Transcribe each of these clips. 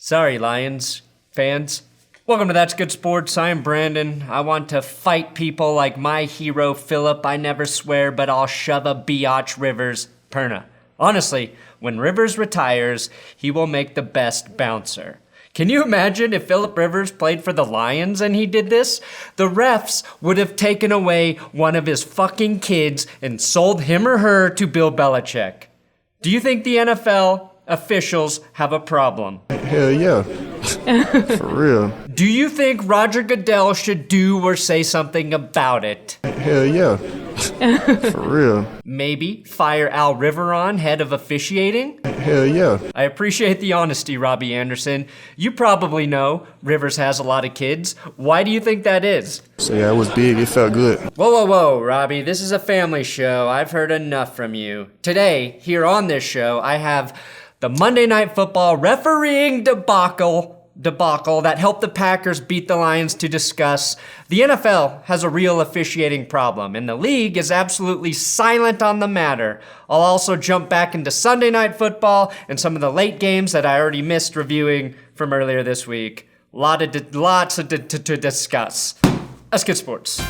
Sorry, Lions fans. Welcome to That's Good Sports. I am Brandon. I want to fight people like my hero, Philip. I never swear, but I'll shove a biatch Rivers Perna. Honestly, when Rivers retires, he will make the best bouncer. Can you imagine if Philip Rivers played for the Lions and he did this? The refs would have taken away one of his fucking kids and sold him or her to Bill Belichick. Do you think the NFL officials have a problem? Hell yeah. For real. Do you think Roger Goodell should do or say something about it? Hell yeah. For real. Maybe fire Al Riveron, head of officiating? Hell yeah. I appreciate the honesty, Robbie Anderson. You probably know Rivers has a lot of kids. Why do you think that is? So yeah, it was big. It felt good. Whoa, Robbie. This is a family show. I've heard enough from you. Today, here on this show, I have the Monday Night Football refereeing debacle that helped the Packers beat the Lions to discuss. The NFL has a real officiating problem, and the league is absolutely silent on the matter. I'll also jump back into Sunday Night Football and some of the late games that I already missed reviewing from earlier this week. Lots to discuss. Let's get sports.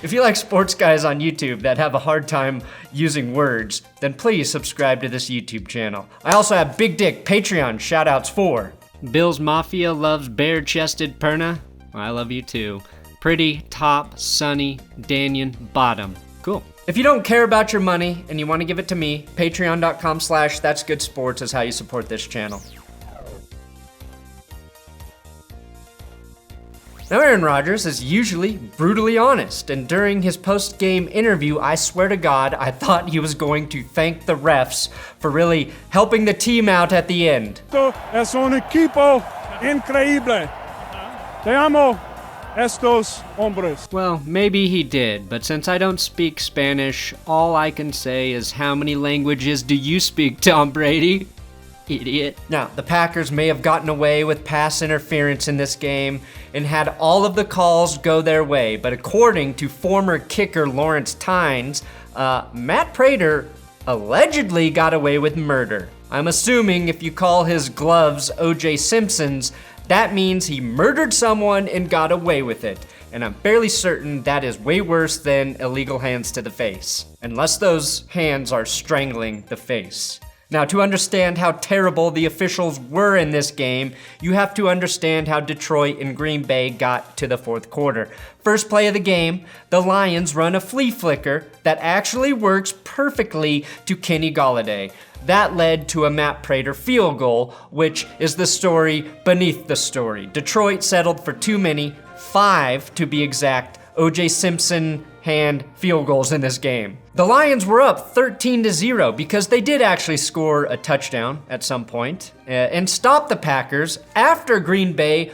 If you like sports guys on YouTube that have a hard time using words, then please subscribe to this YouTube channel. I also have Big Dick Patreon shoutouts for Bill's Mafia loves bare-chested Perna. I love you too. Pretty, Top, Sunny, Danyon, Bottom. Cool. If you don't care about your money and you want to give it to me, patreon.com/that'sgoodsports is how you support this channel. Now, Aaron Rodgers is usually brutally honest, and during his post-game interview, I swear to God, I thought he was going to thank the refs for really helping the team out at the end. Es un equipo increíble. Te amo, estos hombres. Well, maybe he did, but since I don't speak Spanish, all I can say is how many languages do you speak, Tom Brady? Idiot. Now, the Packers may have gotten away with pass interference in this game and had all of the calls go their way, but according to former kicker Lawrence Tynes, Matt Prater allegedly got away with murder. I'm assuming if you call his gloves O.J. Simpson's, that means he murdered someone and got away with it. And I'm fairly certain that is way worse than illegal hands to the face, unless those hands are strangling the face. Now, to understand how terrible the officials were in this game, you have to understand how Detroit and Green Bay got to the fourth quarter. First play of the game, the Lions run a flea flicker that actually works perfectly to Kenny Golladay. That led to a Matt Prater field goal, which is the story beneath the story. Detroit settled for too many, 5 to be exact, O.J. Simpson hand field goals in this game. The Lions were up 13-0 because they did actually score a touchdown at some point and stop the Packers after Green Bay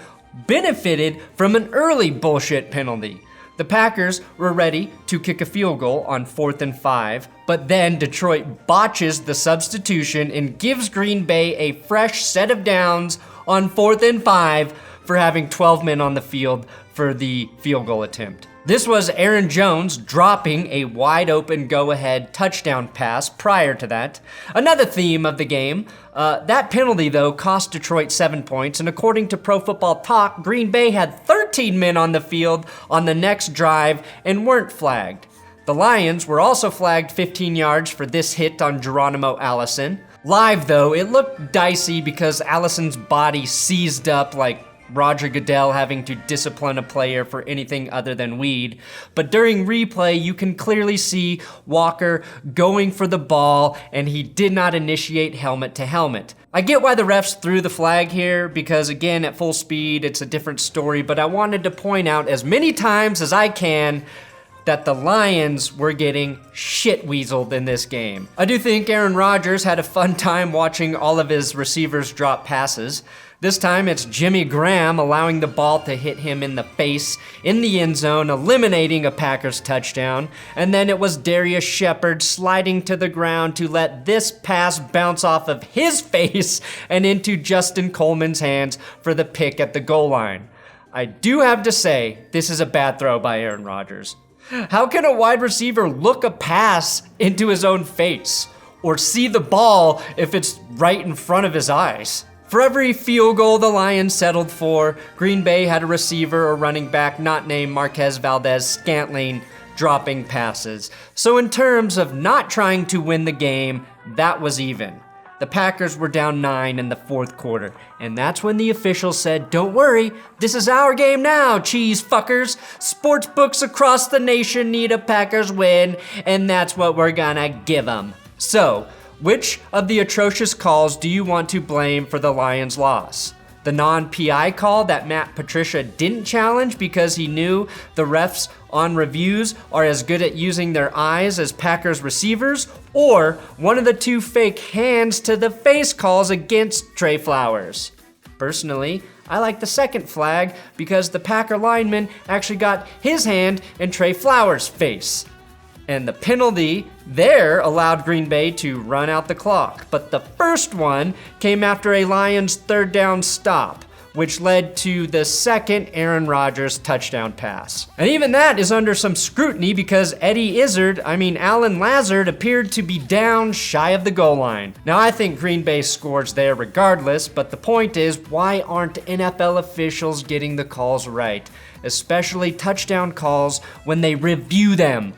benefited from an early bullshit penalty. The Packers were ready to kick a field goal on 4th and 5, but then Detroit botches the substitution and gives Green Bay a fresh set of downs on 4th and 5 for having 12 men on the field for the field goal attempt. This was Aaron Jones dropping a wide open go-ahead touchdown pass prior to that. Another theme of the game, that penalty though cost Detroit 7 points, and according to Pro Football Talk, Green Bay had 13 men on the field on the next drive and weren't flagged. The Lions were also flagged 15 yards for this hit on Geronimo Allison. Live though, it looked dicey because Allison's body seized up like Roger Goodell having to discipline a player for anything other than weed. But during replay, you can clearly see Walker going for the ball, and he did not initiate helmet to helmet. I get why the refs threw the flag here, because again, at full speed, it's a different story, but I wanted to point out as many times as I can that the Lions were getting shit-weaseled in this game. I do think Aaron Rodgers had a fun time watching all of his receivers drop passes. This time it's Jimmy Graham allowing the ball to hit him in the face in the end zone, eliminating a Packers touchdown. And then it was Darrius Shepherd sliding to the ground to let this pass bounce off of his face and into Justin Coleman's hands for the pick at the goal line. I do have to say, this is a bad throw by Aaron Rodgers. How can a wide receiver look a pass into his own face or see the ball if it's right in front of his eyes? For every field goal the Lions settled for, Green Bay had a receiver or running back not named Marquez Valdez-Scantling dropping passes. So in terms of not trying to win the game, that was even. The Packers were down 9 in the fourth quarter, and that's when the officials said, "Don't worry, this is our game now, cheese fuckers. Sportsbooks across the nation need a Packers win, and that's what we're gonna give them." So, which of the atrocious calls do you want to blame for the Lions' loss? The non-PI call that Matt Patricia didn't challenge because he knew the refs on reviews are as good at using their eyes as Packers receivers, or one of the 2 fake hands to the face calls against Trey Flowers? Personally, I like the second flag because the Packer lineman actually got his hand in Trey Flowers' face. And the penalty there allowed Green Bay to run out the clock. But the first one came after a Lions 3rd down stop, which led to the second Aaron Rodgers touchdown pass. And even that is under some scrutiny because Alan Lazard appeared to be down shy of the goal line. Now I think Green Bay scores there regardless, but the point is, why aren't NFL officials getting the calls right? Especially touchdown calls when they review them.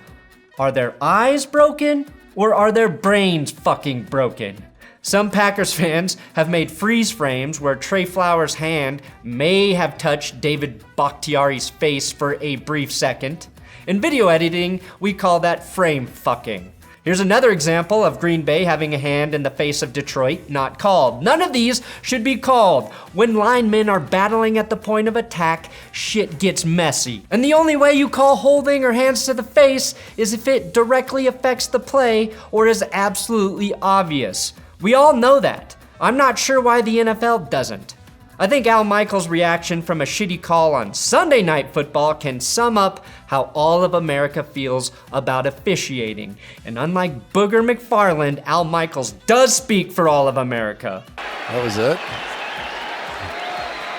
Are their eyes broken, or are their brains fucking broken? Some Packers fans have made freeze frames where Trey Flowers' hand may have touched David Bakhtiari's face for a brief second. In video editing, we call that frame fucking. Here's another example of Green Bay having a hand in the face of Detroit, not called. None of these should be called. When linemen are battling at the point of attack, shit gets messy. And the only way you call holding or hands to the face is if it directly affects the play or is absolutely obvious. We all know that. I'm not sure why the NFL doesn't. I think Al Michaels' reaction from a shitty call on Sunday Night Football can sum up how all of America feels about officiating. And unlike Booger McFarland, Al Michaels does speak for all of America. That was it?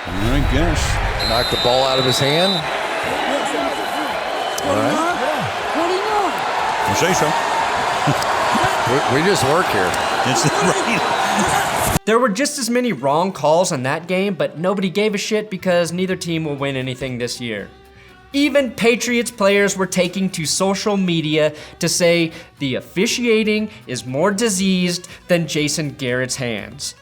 I guess. Knocked the ball out of his hand. All right. You say so. We just work here. It's right. There were just as many wrong calls in that game, but nobody gave a shit because neither team will win anything this year. Even Patriots players were taking to social media to say the officiating is more diseased than Jason Garrett's hands.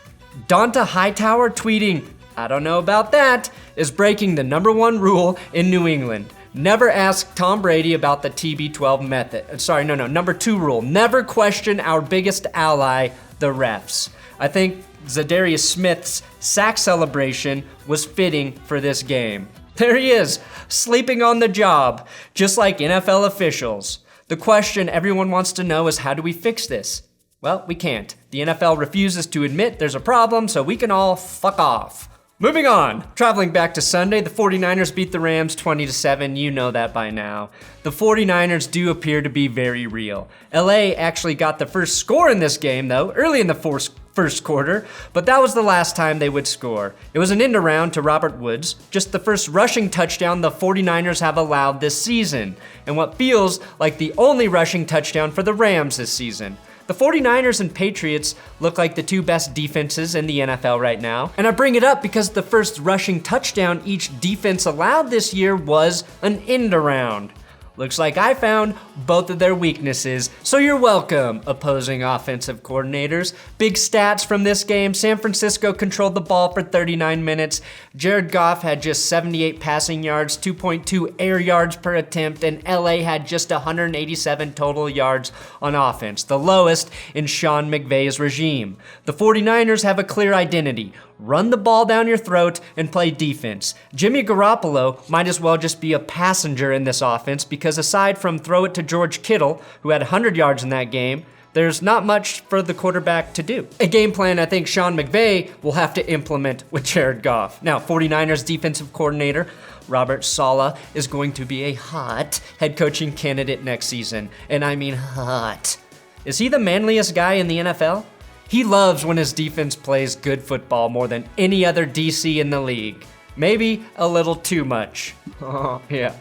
Donta Hightower tweeting, "I don't know about that," is breaking the #1 rule in New England. Never ask Tom Brady about the TB12 method. #2 rule. Never question our biggest ally, the refs. I think Zadarius Smith's sack celebration was fitting for this game. There he is, sleeping on the job, just like NFL officials. The question everyone wants to know is, how do we fix this? Well, we can't. The NFL refuses to admit there's a problem, so we can all fuck off. Moving on. Traveling back to Sunday, the 49ers beat the Rams 20-7. You know that by now. The 49ers do appear to be very real. LA actually got the first score in this game, though, early in the first quarter, but that was the last time they would score. It was an end around to Robert Woods, just the first rushing touchdown the 49ers have allowed this season, and what feels like the only rushing touchdown for the Rams this season. The 49ers and Patriots look like the 2 best defenses in the NFL right now. And I bring it up because the first rushing touchdown each defense allowed this year was an end around. Looks like I found both of their weaknesses, so you're welcome, opposing offensive coordinators. Big stats from this game. San Francisco controlled the ball for 39 minutes. Jared Goff had just 78 passing yards, 2.2 air yards per attempt, and LA had just 187 total yards on offense, the lowest in Sean McVay's regime. The 49ers have a clear identity. Run the ball down your throat and play defense. Jimmy Garoppolo might as well just be a passenger in this offense because aside from throw it to George Kittle, who had 100 yards in that game, there's not much for the quarterback to do. A game plan I think Sean McVay will have to implement with Jared Goff. Now, 49ers defensive coordinator Robert Saleh is going to be a hot head coaching candidate next season, and I mean hot. Is he the manliest guy in the NFL? He loves when his defense plays good football more than any other DC in the league. Maybe a little too much. Oh, yeah.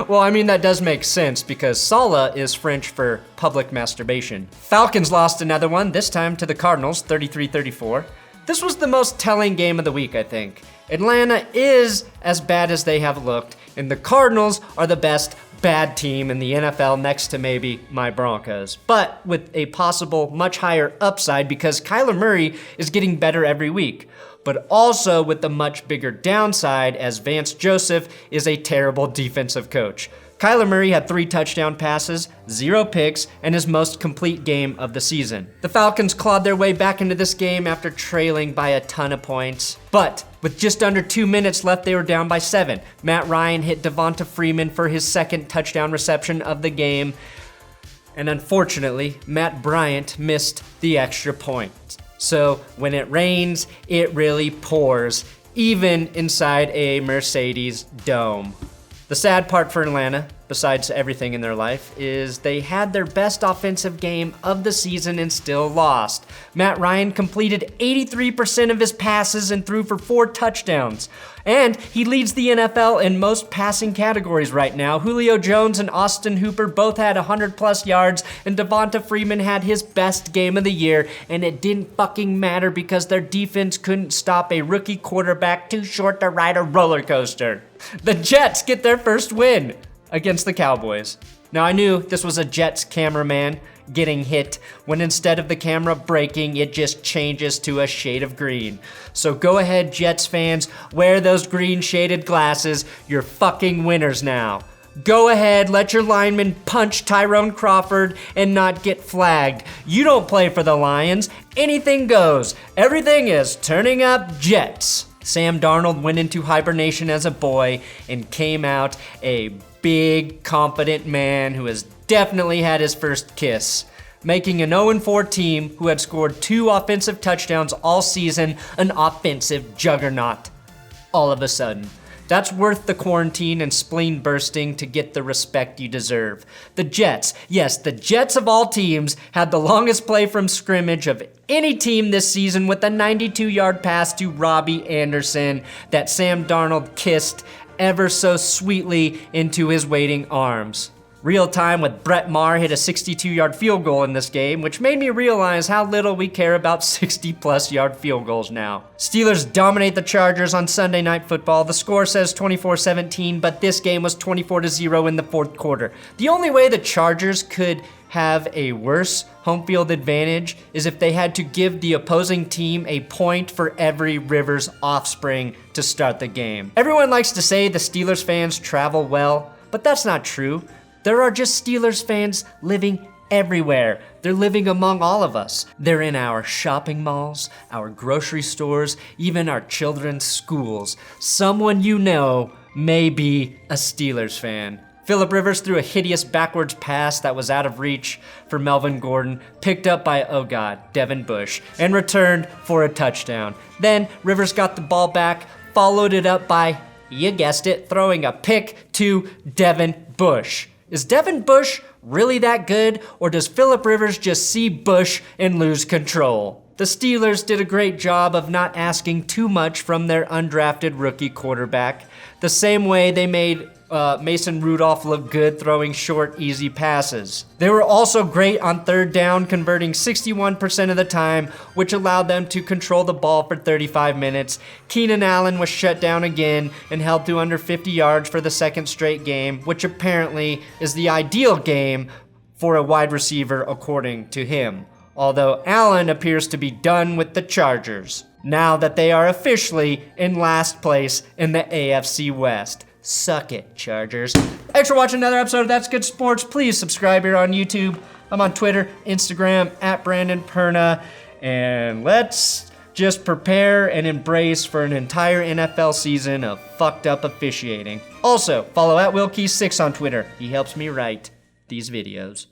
Well, I mean, that does make sense because Sala is French for public masturbation. Falcons lost another one, this time to the Cardinals, 33-34. This was the most telling game of the week, I think. Atlanta is as bad as they have looked, and the Cardinals are the best bad team in the NFL next to maybe my Broncos, but with a possible much higher upside because Kyler Murray is getting better every week, but also with the much bigger downside as Vance Joseph is a terrible defensive coach. Kyler Murray had 3 touchdown passes, 0 picks, and his most complete game of the season. The Falcons clawed their way back into this game after trailing by a ton of points, but with just under 2 minutes left, they were down by 7. Matt Ryan hit Devonta Freeman for his second touchdown reception of the game, and unfortunately, Matt Bryant missed the extra point. So when it rains, it really pours, even inside a Mercedes dome. The sad part for Atlanta, besides everything in their life, is they had their best offensive game of the season and still lost. Matt Ryan completed 83% of his passes and threw for 4 touchdowns. And he leads the NFL in most passing categories right now. Julio Jones and Austin Hooper both had 100+ yards, and Devonta Freeman had his best game of the year, and it didn't fucking matter because their defense couldn't stop a rookie quarterback too short to ride a roller coaster. The Jets get their first win against the Cowboys. Now, I knew this was a Jets cameraman getting hit when instead of the camera breaking, it just changes to a shade of green. So go ahead, Jets fans, wear those green shaded glasses. You're fucking winners now. Go ahead, let your lineman punch Tyrone Crawford and not get flagged. You don't play for the Lions. Anything goes. Everything is turning up Jets. Sam Darnold went into hibernation as a boy and came out a big, confident man who has definitely had his first kiss, making an 0-4 team who had scored 2 offensive touchdowns all season an offensive juggernaut. All of a sudden. That's worth the quarantine and spleen bursting to get the respect you deserve. The Jets, yes, the Jets of all teams, had the longest play from scrimmage of any team this season with a 92-yard pass to Robbie Anderson that Sam Darnold kissed ever so sweetly into his waiting arms. Real time with Brett Maher hit a 62-yard field goal in this game, which made me realize how little we care about 60+ yard field goals now. Steelers dominate the Chargers on Sunday Night Football. The score says 24-17, but this game was 24-0 in the fourth quarter. The only way the Chargers could have a worse home field advantage is if they had to give the opposing team a point for every Rivers offspring to start the game. Everyone likes to say the Steelers fans travel well, but that's not true. There are just Steelers fans living everywhere. They're living among all of us. They're in our shopping malls, our grocery stores, even our children's schools. Someone you know may be a Steelers fan. Phillip Rivers threw a hideous backwards pass that was out of reach for Melvin Gordon, picked up by, oh God, Devin Bush, and returned for a touchdown. Then Rivers got the ball back, followed it up by, you guessed it, throwing a pick to Devin Bush. Is Devin Bush really that good, or does Phillip Rivers just see Bush and lose control? The Steelers did a great job of not asking too much from their undrafted rookie quarterback, the same way they made Mason Rudolph look good throwing short, easy passes. They were also great on third down, converting 61% of the time, which allowed them to control the ball for 35 minutes. Keenan Allen was shut down again and held to under 50 yards for the second straight game, which apparently is the ideal game for a wide receiver according to him. Although Allen appears to be done with the Chargers, now that they are officially in last place in the AFC West. Suck it, Chargers. Thanks for watching another episode of That's Good Sports. Please subscribe here on YouTube. I'm on Twitter, Instagram, @BrandonPerna. And let's just prepare and embrace for an entire NFL season of fucked up officiating. Also, follow @WillKey6 on Twitter. He helps me write these videos.